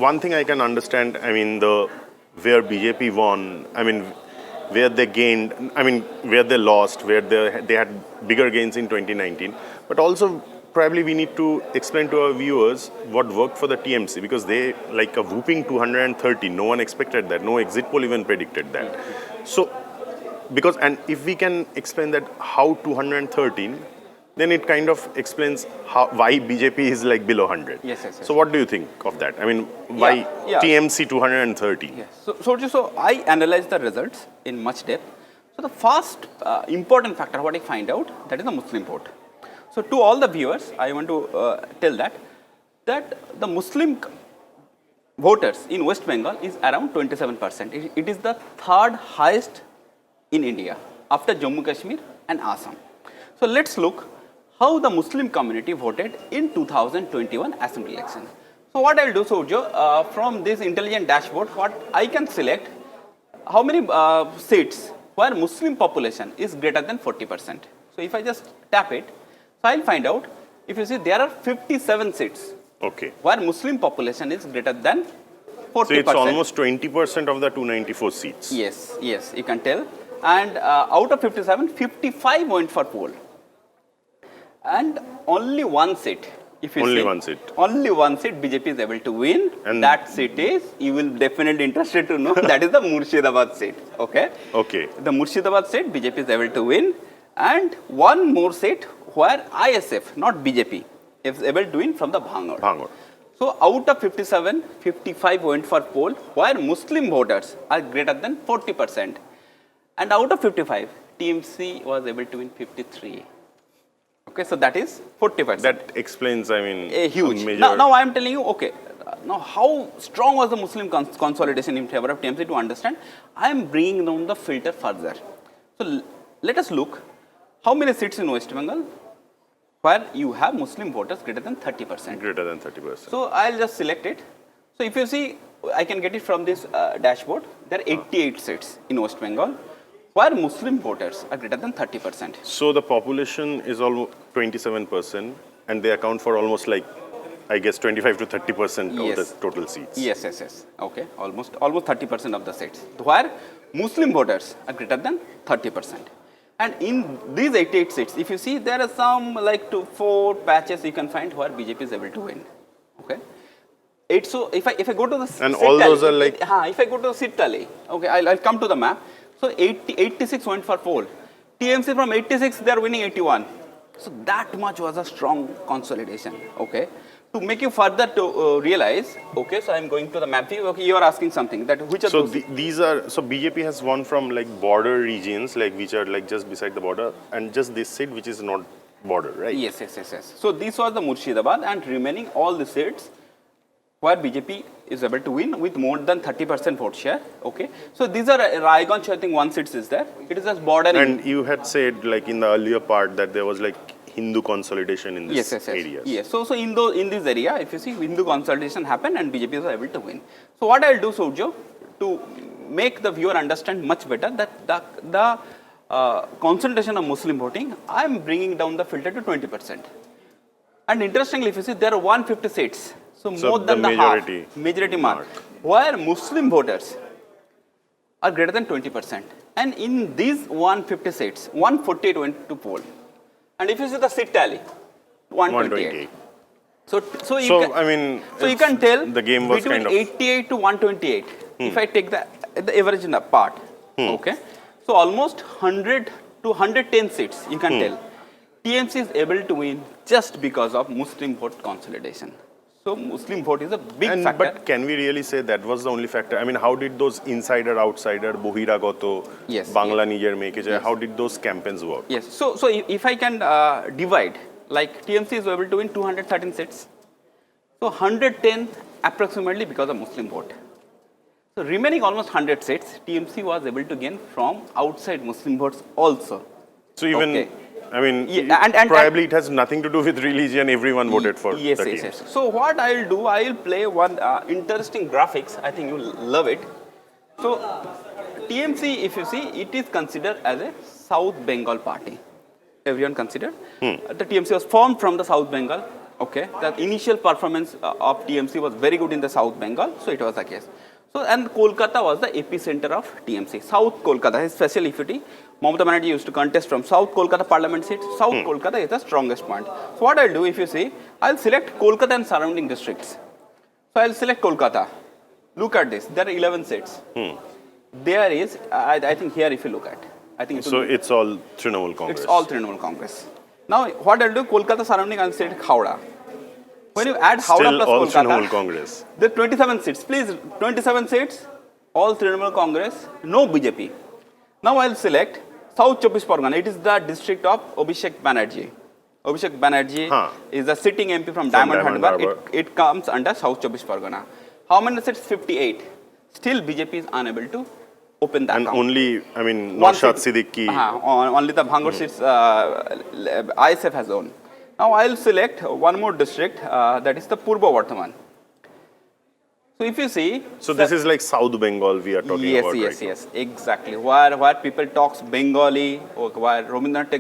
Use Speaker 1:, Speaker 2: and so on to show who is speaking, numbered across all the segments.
Speaker 1: one thing I can understand, I mean, where BJP won, I mean, where they gained, I mean, where they lost, where they had bigger gains in 2019. But also, probably we need to explain to our viewers what worked for the TMC, because they, like a whooping 230, no one expected that. No exit poll even predicted that. So, because, and if we can explain that how 213, then it kind of explains why BJP is like below 100.
Speaker 2: Yes.
Speaker 1: So what do you think of that? I mean, why TMC 230?
Speaker 2: Yes. So I analyzed the results in much depth. So the first important factor what I find out, that is the Muslim vote. So to all the viewers, I want to tell that the Muslim voters in West Bengal is around 27%. It is the third highest in India after Jammu Kashmir and Assam. So let's look how the Muslim community voted in 2021 assembly election. So what I will do, Surjo, from this intelligent dashboard, what I can select how many seats where Muslim population is greater than 40%. So if I just tap it, so I will find out, if you see there are 57 seats where Muslim population is greater than 40%.
Speaker 1: So it's almost 20% of the 294 seats.
Speaker 2: Yes, you can tell. And out of 57, 55 went for poll. And only one seat, if you
Speaker 1: only
Speaker 2: see,
Speaker 1: one seat.
Speaker 2: Only one seat BJP is able to win. And that seat is, you will definitely interested to know, that is the Murshidabad seat. Okay. The Murshidabad seat BJP is able to win, and one more seat where ISF, not BJP, is able to win from the Bhangar. So out of 57, 55 went for poll, where Muslim voters are greater than 40%. And out of 55, TMC was able to win 53. Okay, so that is 40%.
Speaker 1: That explains, I mean,
Speaker 2: a huge. Now I am telling you, okay, now how strong was the Muslim consolidation in favor of TMC to understand? I am bringing down the filter further. So let us look how many seats in West Bengal where you have Muslim voters greater than 30%.
Speaker 1: Greater than 30%.
Speaker 2: So I'll just select it. So if you see, I can get it from this dashboard. There are 88 seats in West Bengal where Muslim voters are greater than 30%.
Speaker 1: So the population is almost 27%, and they account for almost like, I guess, 25 to 30% of the total seats.
Speaker 2: Yes. Okay, almost 30% of the seats, where Muslim voters are greater than 30%. And in these 88 seats, if you see, there are some like 4 patches you can find where BJP is able to win. Okay. So if I go to the
Speaker 1: and all those are like,
Speaker 2: if I go to the seat tally, okay, I'll come to the map. So 86 went for poll. TMC from 86, they are winning 81. So that much was a strong consolidation. Okay. To make you further to realize, okay, so I'm going to the map view. Okay, you are asking something that which are
Speaker 1: these are, so BJP has won from like border regions, like which are like just beside the border, and just this seat which is not border, right?
Speaker 2: Yes. So this was the Murshidabad, and remaining all the seats where BJP is able to win with more than 30% vote share. Okay. So these are Raiganj, I think one seat is there. It is just border.
Speaker 1: And you had said like in the earlier part that there was like Hindu consolidation in this area.
Speaker 2: Yes. So in this area, if you see, Hindu consolidation happened and BJP was able to win. So what I'll do, Surjo, to make the viewer understand much better that the concentration of Muslim voting, I am bringing down the filter to 20%. And interestingly, if you see, there are 150 seats. So more than the majority mark, where Muslim voters are greater than 20%. And in these 150 seats, 148 went to poll. And if you see the seat tally, 128. So
Speaker 1: you
Speaker 2: can tell
Speaker 1: the game was
Speaker 2: between 88 to 128. If I take the average in the part, okay. So almost 100 to 110 seats, you can tell. TMC is able to win just because of Muslim vote consolidation. So Muslim vote is a big factor.
Speaker 1: But can we really say that was the only factor? I mean, how did those insider, outsider, Bohiragoto, Bangla Niger Meke, how did those campaigns work?
Speaker 2: Yes. So if I can divide, like TMC is able to win 213 seats. So 110 approximately because of Muslim vote. So remaining almost 100 seats, TMC was able to gain from outside Muslim votes also.
Speaker 1: So even I mean, probably it has nothing to do with religion. Everyone voted for the team.
Speaker 2: Yes. So what I'll do, I'll play one interesting graphics. I think you'll love it. So TMC, if you see, it is considered as a South Bengal party. Everyone considered. The TMC was formed from the South Bengal. Okay, the initial performance of TMC was very good in the South Bengal, so it was the case. So, and Kolkata was the epicenter of TMC. South Kolkata, his special equity. Mamata Banerjee used to contest from South Kolkata parliament seat. South Kolkata is the strongest point. So, what I'll do, if you see, I'll select Kolkata and surrounding districts. So, I'll select Kolkata. Look at this. There are 11 seats. There is, I think here, if you look at, I think
Speaker 1: So it's all Trinamool Congress.
Speaker 2: it's all Trinamool Congress. Now, what I'll do, Kolkata surrounding, I'll select Howrah. When you add Howrah
Speaker 1: Still
Speaker 2: plus
Speaker 1: all
Speaker 2: Kolkata,
Speaker 1: Trinamool Congress.
Speaker 2: there are 27 seats. Please, 27 seats, all Trinamool Congress, no BJP. Now I'll select South Chobbish Pargana. It is the district of Abhishek Banerjee. Abhishek Banerjee is the sitting MP from Diamond Harbour. It comes under South Chobbish Pargana. How many seats? 58. Still BJP is unable to open the
Speaker 1: And
Speaker 2: account.
Speaker 1: only, I mean,
Speaker 2: One
Speaker 1: Naushad
Speaker 2: seat-
Speaker 1: Siddiqui.
Speaker 2: Only the Bhangur seats ISF has owned. Now I'll select one more district, that is the Purba Vardhaman. So if you see,
Speaker 1: So this is like South Bengal we are talking about right now.
Speaker 2: yes, exactly. Where people talks Bengali, or where Rabindranath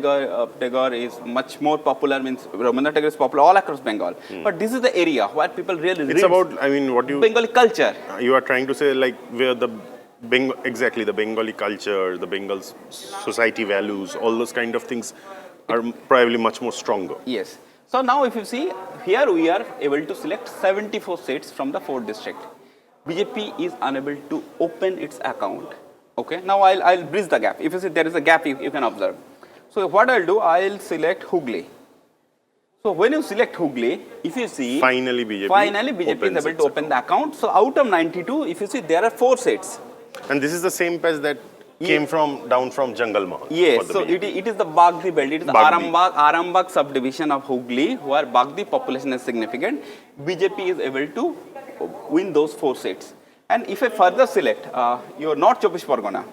Speaker 2: Tagore is much more popular. Means Rabindranath Tagore is popular all across Bengal. But this is the area where people really
Speaker 1: It's
Speaker 2: read
Speaker 1: about, I mean, what
Speaker 2: Bengali culture.
Speaker 1: you are trying to say, like where the exactly the Bengali culture, the Bengal society values, all those kind of things are probably much more stronger.
Speaker 2: Yes. So now if you see, here we are able to select 74 seats from the 4 districts. BJP is unable to open its account. Okay. Now I'll bridge the gap. If you see there is a gap, you can observe. So what I'll do, I'll select Hooghly. So when you select Hooghly, if you see,
Speaker 1: Finally BJP
Speaker 2: is able to open the account. So out of 92, if you see, there are 4 seats.
Speaker 1: And this is the same patch that came down from Jungle Mahal.
Speaker 2: Yes,
Speaker 1: for the
Speaker 2: so
Speaker 1: BJP.
Speaker 2: it is the Bagdi belt. It is the
Speaker 1: Bagdi.
Speaker 2: Arambagh subdivision of Hooghly, where Bagdi population is significant. BJP is able to win those 4 seats. And if I further select your North Chobbish Pargana,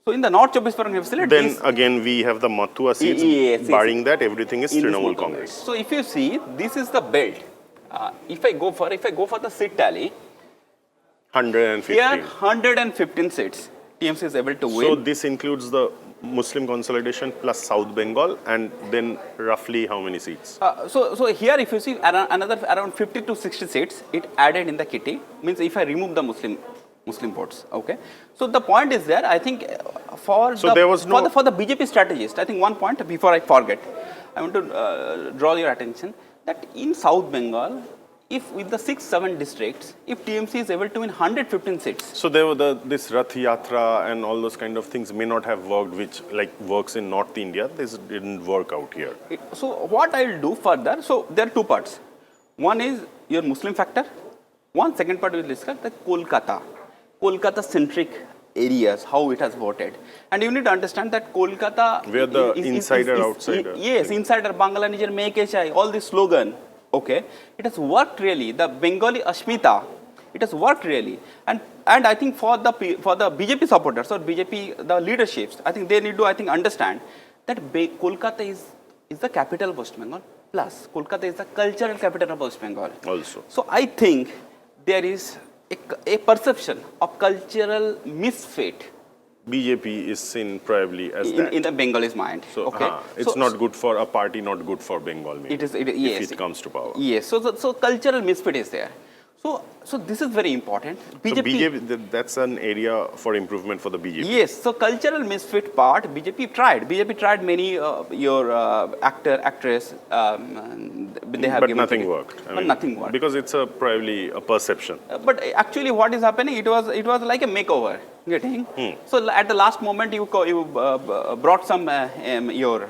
Speaker 2: so in the North Chobbish Pargana, you select
Speaker 1: Then
Speaker 2: this.
Speaker 1: again we have the Mathua seats.
Speaker 2: Yes,
Speaker 1: Barring that, everything is
Speaker 2: in this
Speaker 1: Trinamool
Speaker 2: Small
Speaker 1: Congress.
Speaker 2: So if you see, this is the belt. If I go for the seat tally,
Speaker 1: 115.
Speaker 2: here 115 seats. TMC is able to win.
Speaker 1: So this includes the Muslim consolidation plus South Bengal, and then roughly how many seats?
Speaker 2: So here if you see around 50 to 60 seats, it added in the kitty. Means if I remove the Muslim votes, okay. So the point is there. I think for the BJP strategist, I think one point before I forget, I want to draw your attention that in South Bengal, if with the 6-7 districts, if TMC is able to win 115 seats.
Speaker 1: So there were this Rath Yatra and all those kind of things may not have worked, which like works in North India. This didn't work out here.
Speaker 2: So what I'll do further, so there are 2 parts. One is your Muslim factor. Second part we'll discuss the Kolkata centric areas, how it has voted. And you need to understand that Kolkata...
Speaker 1: Where the outsider.
Speaker 2: Yes, insider, Bangla Nijer, Make Chai, all this slogan. Okay, it has worked really. The Bengali Ashmita, it has worked really, and I think for the BJP supporters or BJP the leaderships, I think they need to understand that Kolkata is the capital of West Bengal. Plus, Kolkata is the cultural capital of West Bengal.
Speaker 1: Also,
Speaker 2: so I think there is a perception of cultural misfit.
Speaker 1: BJP is seen probably as
Speaker 2: in the Bengalis' mind.
Speaker 1: So
Speaker 2: okay,
Speaker 1: it's not good for a party, not good for Bengal. Maybe,
Speaker 2: yes,
Speaker 1: if it comes to power.
Speaker 2: Yes, so cultural misfit is there. So this is very important.
Speaker 1: BJP, that's an area for improvement for the BJP.
Speaker 2: Yes, so cultural misfit part, BJP tried many actor, actress, they have
Speaker 1: But
Speaker 2: given
Speaker 1: nothing
Speaker 2: ticket.
Speaker 1: worked.
Speaker 2: But nothing worked.
Speaker 1: Because it's probably a perception.
Speaker 2: But actually what is happening, it was like a makeover. Getting? So at the last moment you brought some your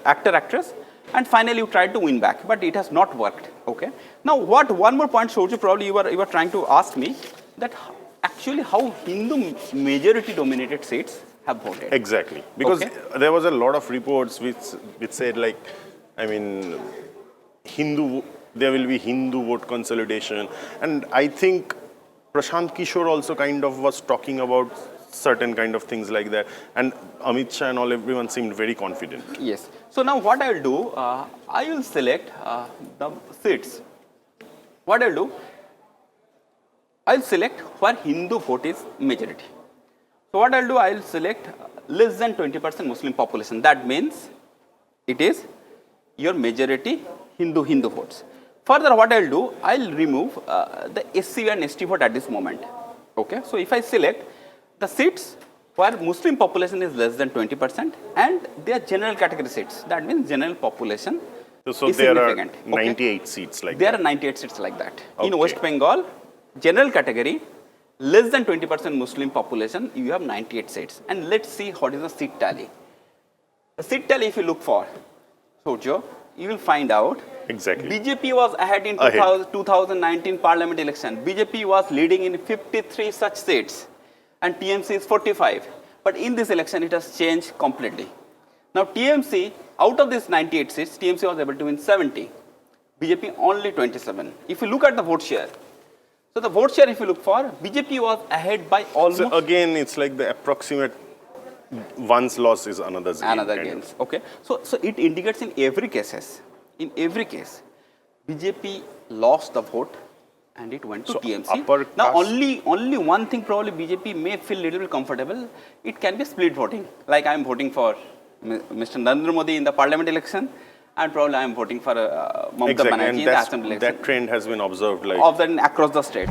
Speaker 2: actor, actress, and finally you tried to win back, but it has not worked. Okay. Now one more point, Shorji, probably you were trying to ask me that actually how Hindu majority dominated seats have voted.
Speaker 1: Exactly. Because there was a lot of reports which said like, I mean, there will be Hindu vote consolidation, and I think Prashant Kishore also kind of was talking about certain kind of things like that, and Amit Shah and everyone seemed very confident.
Speaker 2: Yes. So now what I'll do, I will select the seats. What I'll do, I'll select where Hindu vote is majority. So what I'll do, I'll select less than 20% Muslim population. That means it is your majority Hindu votes. Further, what I'll do, I'll remove the SC and ST vote at this moment. Okay, so if I select the seats where Muslim population is less than 20% and they are general category seats, that means general population
Speaker 1: So
Speaker 2: is
Speaker 1: there are
Speaker 2: significant. Okay?
Speaker 1: 98 seats like
Speaker 2: There
Speaker 1: that.
Speaker 2: are 98 seats like that. In
Speaker 1: Okay.
Speaker 2: West Bengal, general category, less than 20% Muslim population, you have 98 seats. And let's see what is the seat tally. The seat tally, if you look for, Surjo, you will find out
Speaker 1: Exactly.
Speaker 2: BJP was ahead in
Speaker 1: Ahead.
Speaker 2: 2019 parliament election. BJP was leading in 53 such seats and TMC is 45. But in this election, it has changed completely. Now TMC, out of these 98 seats, TMC was able to win 70. BJP only 27. If you look at the vote share, so the vote share if you look for, BJP was ahead by almost
Speaker 1: So again, it's like the approximate one's loss is another's gain.
Speaker 2: another
Speaker 1: kind
Speaker 2: gains. Okay, so it indicates in every case, BJP lost the vote and it went to
Speaker 1: So
Speaker 2: TMC.
Speaker 1: upper
Speaker 2: Now
Speaker 1: caste-
Speaker 2: only one thing probably BJP may feel little bit comfortable. It can be split voting. Like I am voting for Mr. Narendra Modi in the parliament election, and probably I am voting for Mamata
Speaker 1: Exactly,
Speaker 2: Banerjee
Speaker 1: and
Speaker 2: in the assembly election.
Speaker 1: that trend has been observed like
Speaker 2: Of that across the state.